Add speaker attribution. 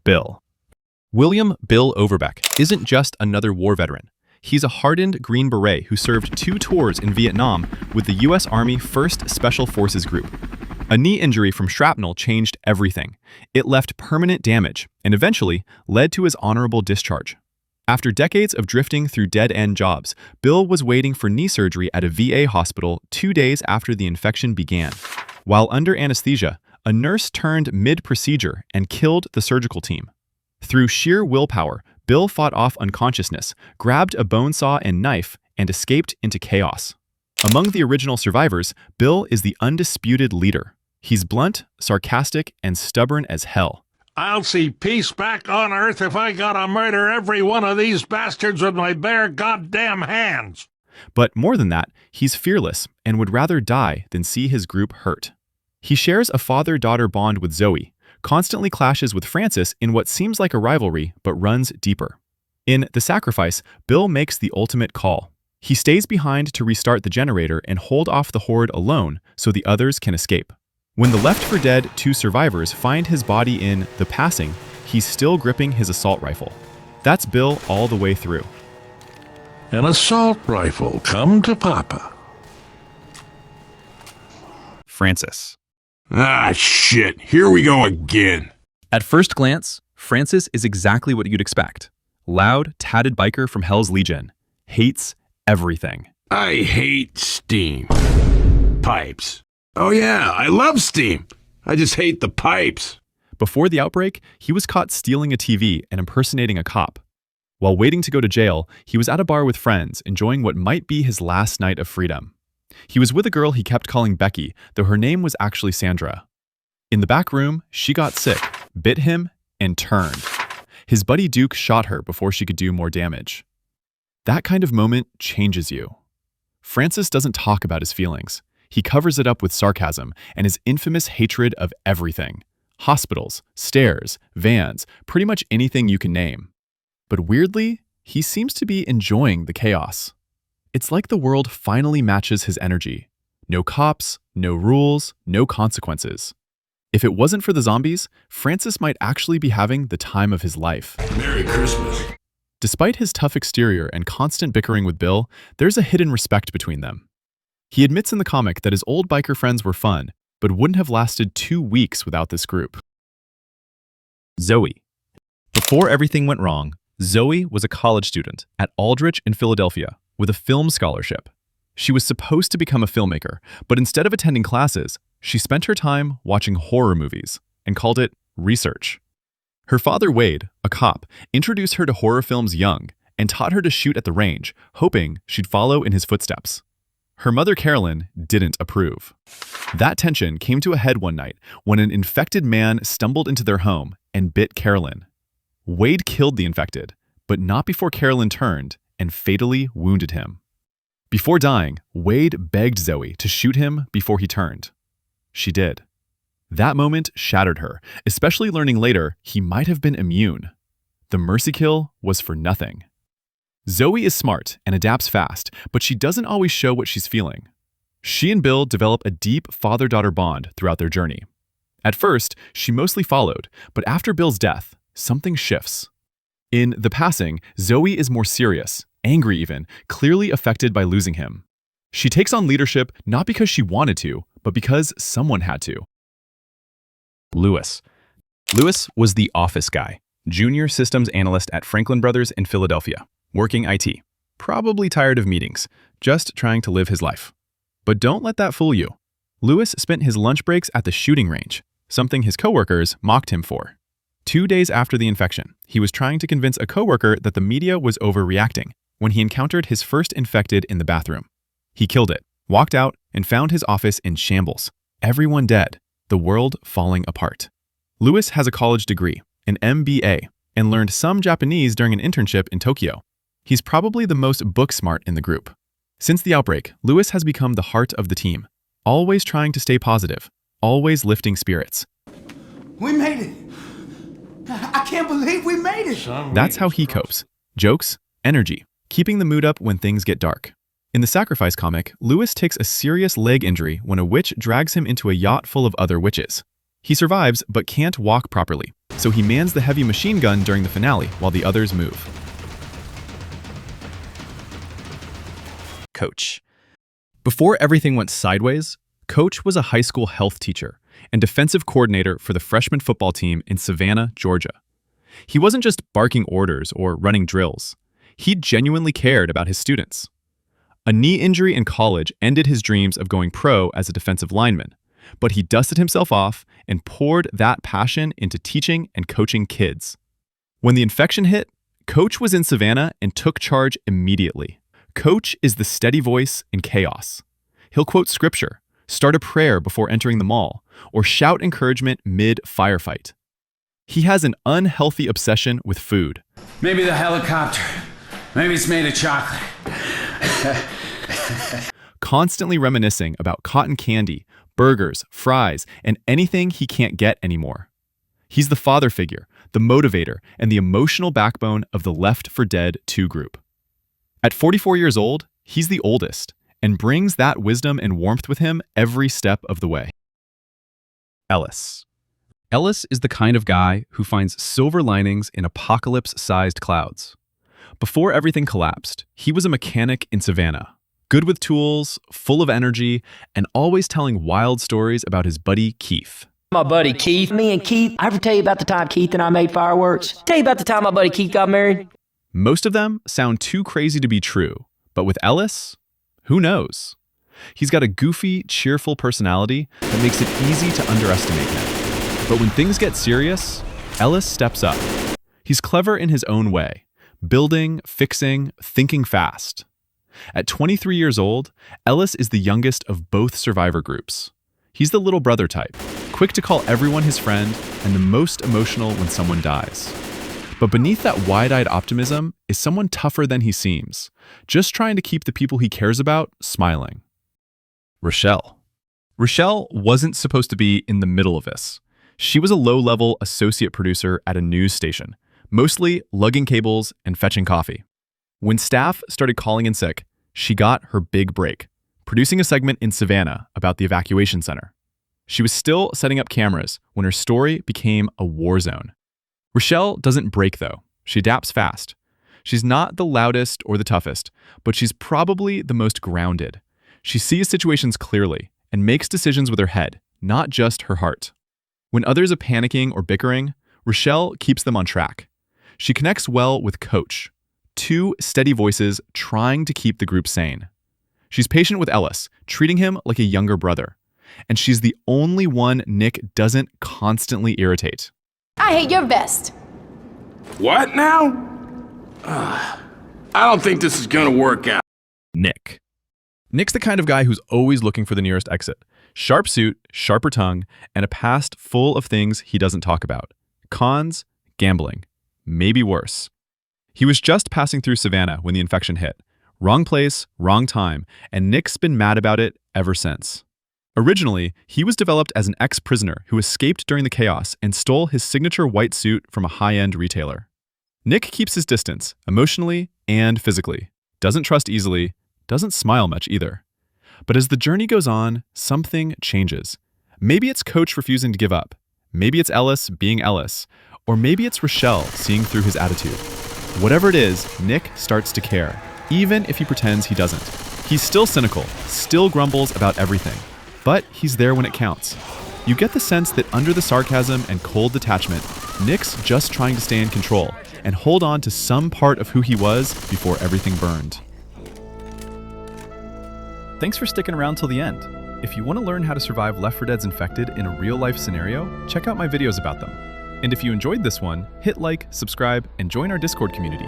Speaker 1: Bill. William Bill Overbeck isn't just another war veteran. He's a hardened Green Beret who served 2 tours in Vietnam with the U.S. Army 1st Special Forces Group. A knee injury from shrapnel changed everything. It left permanent damage and eventually led to his honorable discharge. After decades of drifting through dead-end jobs, Bill was waiting for knee surgery at a VA hospital 2 days after the infection began. While under anesthesia, a nurse turned mid-procedure and killed the surgical team. Through sheer willpower, Bill fought off unconsciousness, grabbed a bone saw and knife, and escaped into chaos. Among the original survivors, Bill is the undisputed leader. He's blunt, sarcastic, and stubborn as hell.
Speaker 2: I'll see peace back on Earth if I gotta murder every one of these bastards with my bare goddamn hands.
Speaker 1: But more than that, he's fearless and would rather die than see his group hurt. He shares a father-daughter bond with Zoey, constantly clashes with Francis in what seems like a rivalry but runs deeper. In The Sacrifice, Bill makes the ultimate call. He stays behind to restart the generator and hold off the horde alone so the others can escape. When the Left 4 Dead 2 survivors find his body in The Passing, he's still gripping his assault rifle. That's Bill all the way through.
Speaker 2: An assault rifle, come to Papa.
Speaker 1: Francis.
Speaker 3: Ah, shit. Here we go again.
Speaker 1: At first glance, Francis is exactly what you'd expect. Loud, tatted biker from Hell's Legion. Hates everything.
Speaker 3: I hate steam. Pipes. Oh yeah, I love steam. I just hate the pipes.
Speaker 1: Before the outbreak, he was caught stealing a TV and impersonating a cop. While waiting to go to jail, he was at a bar with friends, enjoying what might be his last night of freedom. He was with a girl he kept calling Becky, though her name was actually Sandra. In the back room, she got sick, bit him, and turned. His buddy Duke shot her before she could do more damage. That kind of moment changes you. Francis doesn't talk about his feelings. He covers it up with sarcasm and his infamous hatred of everything. Hospitals, stairs, vans, pretty much anything you can name. But weirdly, he seems to be enjoying the chaos. It's like the world finally matches his energy. No cops, no rules, no consequences. If it wasn't for the zombies, Francis might actually be having the time of his life.
Speaker 3: Merry Christmas.
Speaker 1: Despite his tough exterior and constant bickering with Bill, there's a hidden respect between them. He admits in the comic that his old biker friends were fun, but wouldn't have lasted 2 weeks without this group. Zoey. Before everything went wrong, Zoey was a college student at Aldrich in Philadelphia with a film scholarship. She was supposed to become a filmmaker, but instead of attending classes, she spent her time watching horror movies and called it research. Her father, Wade, a cop, introduced her to horror films young and taught her to shoot at the range, hoping she'd follow in his footsteps. Her mother, Carolyn, didn't approve. That tension came to a head one night when an infected man stumbled into their home and bit Carolyn. Wade killed the infected, but not before Carolyn turned and fatally wounded him. Before dying, Wade begged Zoey to shoot him before he turned. She did. That moment shattered her, especially learning later he might have been immune. The mercy kill was for nothing. Zoey is smart and adapts fast, but she doesn't always show what she's feeling. She and Bill develop a deep father-daughter bond throughout their journey. At first, she mostly followed, but after Bill's death, something shifts. In The Passing, Zoey is more serious, angry even, clearly affected by losing him. She takes on leadership not because she wanted to, but because someone had to. Lewis. Lewis was the office guy, junior systems analyst at Franklin Brothers in Philadelphia, working IT. Probably tired of meetings, just trying to live his life. But don't let that fool you. Lewis spent his lunch breaks at the shooting range, something his coworkers mocked him for. 2 days after the infection, he was trying to convince a coworker that the media was overreacting when he encountered his first infected in the bathroom. He killed it, walked out, and found his office in shambles. Everyone dead, the world falling apart. Lewis has a college degree, an MBA, and learned some Japanese during an internship in Tokyo. He's probably the most book-smart in the group. Since the outbreak, Lewis has become the heart of the team, always trying to stay positive, always lifting spirits.
Speaker 4: We made it! I can't believe we made it!
Speaker 1: That's how he copes. Jokes, energy, keeping the mood up when things get dark. In the Sacrifice comic, Lewis takes a serious leg injury when a witch drags him into a yacht full of other witches. He survives, but can't walk properly. so he mans the heavy machine gun during the finale while the others move. Coach. Before everything went sideways, Coach was a high school health teacher and defensive coordinator for the freshman football team in Savannah, Georgia. He wasn't just barking orders or running drills. He genuinely cared about his students. A knee injury in college ended his dreams of going pro as a defensive lineman, but he dusted himself off and poured that passion into teaching and coaching kids. When the infection hit, Coach was in Savannah and took charge immediately. Coach is the steady voice in chaos. He'll quote scripture, start a prayer before entering the mall, or shout encouragement mid-firefight. He has an unhealthy obsession with food.
Speaker 5: Maybe the helicopter. Maybe it's made of chocolate.
Speaker 1: Constantly reminiscing about cotton candy, burgers, fries, and anything he can't get anymore. He's the father figure, the motivator, and the emotional backbone of the Left 4 Dead 2 group. At 44 years old, he's the oldest and brings that wisdom and warmth with him every step of the way. Ellis. Ellis is the kind of guy who finds silver linings in apocalypse-sized clouds. Before everything collapsed, he was a mechanic in Savannah, good with tools, full of energy, and always telling wild stories about his buddy Keith.
Speaker 6: My buddy Keith. Me and Keith, I ever tell you about the time Keith and I made fireworks? Tell you about the time my buddy Keith got married?
Speaker 1: Most of them sound too crazy to be true, but with Ellis, who knows? He's got a goofy, cheerful personality that makes it easy to underestimate him. But when things get serious, Ellis steps up. He's clever in his own way, building, fixing, thinking fast. At 23 years old, Ellis is the youngest of both survivor groups. He's the little brother type, quick to call everyone his friend and the most emotional when someone dies. But beneath that wide-eyed optimism is someone tougher than he seems, just trying to keep the people he cares about smiling. Rochelle. Rochelle wasn't supposed to be in the middle of this. She was a low-level associate producer at a news station, mostly lugging cables and fetching coffee. When staff started calling in sick, she got her big break, producing a segment in Savannah about the evacuation center. She was still setting up cameras when her story became a war zone. Rochelle doesn't break, though. She adapts fast. She's not the loudest or the toughest, but she's probably the most grounded. She sees situations clearly and makes decisions with her head, not just her heart. When others are panicking or bickering, Rochelle keeps them on track. She connects well with Coach, two steady voices trying to keep the group sane. She's patient with Ellis, treating him like a younger brother. And she's the only one Nick doesn't constantly irritate.
Speaker 7: I hate your vest.
Speaker 3: What now? I don't think this is gonna work out.
Speaker 1: Nick. Nick's the kind of guy who's always looking for the nearest exit. Sharp suit, sharper tongue, and a past full of things he doesn't talk about. Cons, gambling, maybe worse. He was just passing through Savannah when the infection hit. Wrong place, wrong time, and Nick's been mad about it ever since. Originally, he was developed as an ex-prisoner who escaped during the chaos and stole his signature white suit from a high-end retailer. Nick keeps his distance, emotionally and physically, doesn't trust easily, doesn't smile much either. But as the journey goes on, something changes. Maybe it's Coach refusing to give up. Maybe it's Ellis being Ellis. Or maybe it's Rochelle seeing through his attitude. Whatever it is, Nick starts to care, even if he pretends he doesn't. He's still cynical, still grumbles about everything. But he's there when it counts. You get the sense that under the sarcasm and cold detachment, Nick's just trying to stay in control and hold on to some part of who he was before everything burned. Thanks for sticking around till the end. If you want to learn how to survive Left 4 Dead's infected in a real-life scenario, check out my videos about them. And if you enjoyed this one, hit like, subscribe, and join our Discord community.